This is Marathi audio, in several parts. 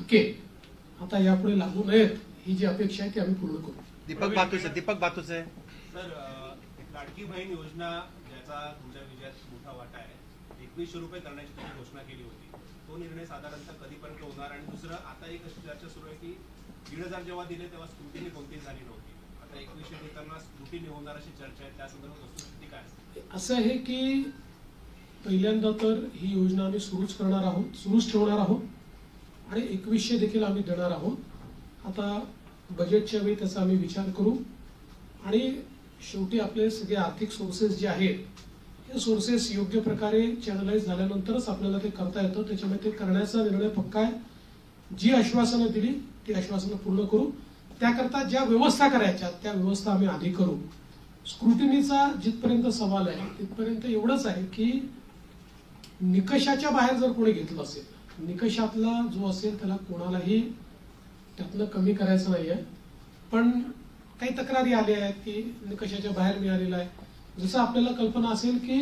फटके आता यापुढे लागू नयेत ही जी अपेक्षा आहे ती आम्ही पूर्ण करू. दीपक बातूचे सर, लाडकी बहीण योजना ज्याचा तुमच्या विजयात मोठा वाटा आहे, 2100 रुपये करण्याची तुम्ही घोषणा केली होती. तो निर्णय साधारणतः कधीपर्यंत होणार? आणि दुसरं, आता एक अशी चर्चा सुरू आहे की 1500 जेव्हा दिले तेव्हा स्क्रुटिनी कोणतीही झाली नव्हती. आता 2100 देताना स्क्रुटिनी होणार अशी चर्चा आहे. त्या संदर्भात वस्तुस्थिती काय असते? असं आहे की पहिल्यांदा तर ही योजना आम्ही सुरूच ठेवणार आहोत आणि 2100 देखील आम्ही देणार आहोत. आता बजेटच्या वेळी त्याचा आम्ही विचार करू आणि शेवटी आपले सगळे आर्थिक सोर्सेस जे आहेत हे सोर्सेस योग्य प्रकारे चॅनलाइज झाल्यानंतरच आपल्याला ते करता येतं. त्याच्यामुळे ते करण्याचा निर्णय पक्का आहे. जी आश्वासनं दिली ती आश्वासनं पूर्ण करू. त्याकरता ज्या व्यवस्था करायच्या त्या व्यवस्था आम्ही आधी करू. स्क्रुटिनीचा जिथपर्यंत सवाल आहे तिथपर्यंत एवढंच आहे की निकषाच्या बाहेर जर कोणी घेतलं असेल, निकषातला जो असेल त्याला कोणालाही त्यातलं कमी करायचं नाही आहे. पण काही तक्रारी आल्या आहेत की निकषाच्या बाहेर मिळालेला आहे. जसं आपल्याला कल्पना असेल की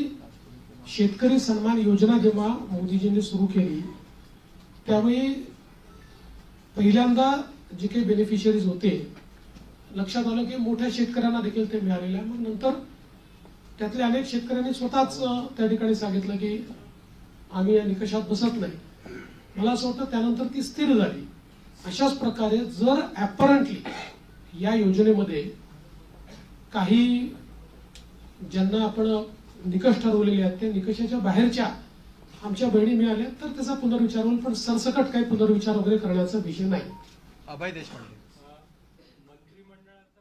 शेतकरी सन्मान योजना जेव्हा मोदीजींनी सुरू केली त्यावेळी पहिल्यांदा जे काही बेनिफिशियरीज होते लक्षात आलं की मोठ्या शेतकऱ्यांना देखील ते मिळालेलं आहे. मग नंतर त्यातले अनेक शेतकऱ्यांनी स्वतःच त्या ठिकाणी सांगितलं की आम्ही या निकषात बसत नाही. मला असं वाटतं त्यानंतर ती स्थिर झाली. अशाच प्रकारे जर ॲपरंटली या योजनेमध्ये काही ज्यांना आपण निकष ठरवलेले आहेत त्या निकषाच्या बाहेरच्या आमच्या बहिणी मिळाल्या तर त्याचा पुनर्विचार होईल. पण सरसकट काही पुनर्विचार वगैरे करण्याचा विषय नाही. अभय देशपांडे. मंत्रिमंडळाचा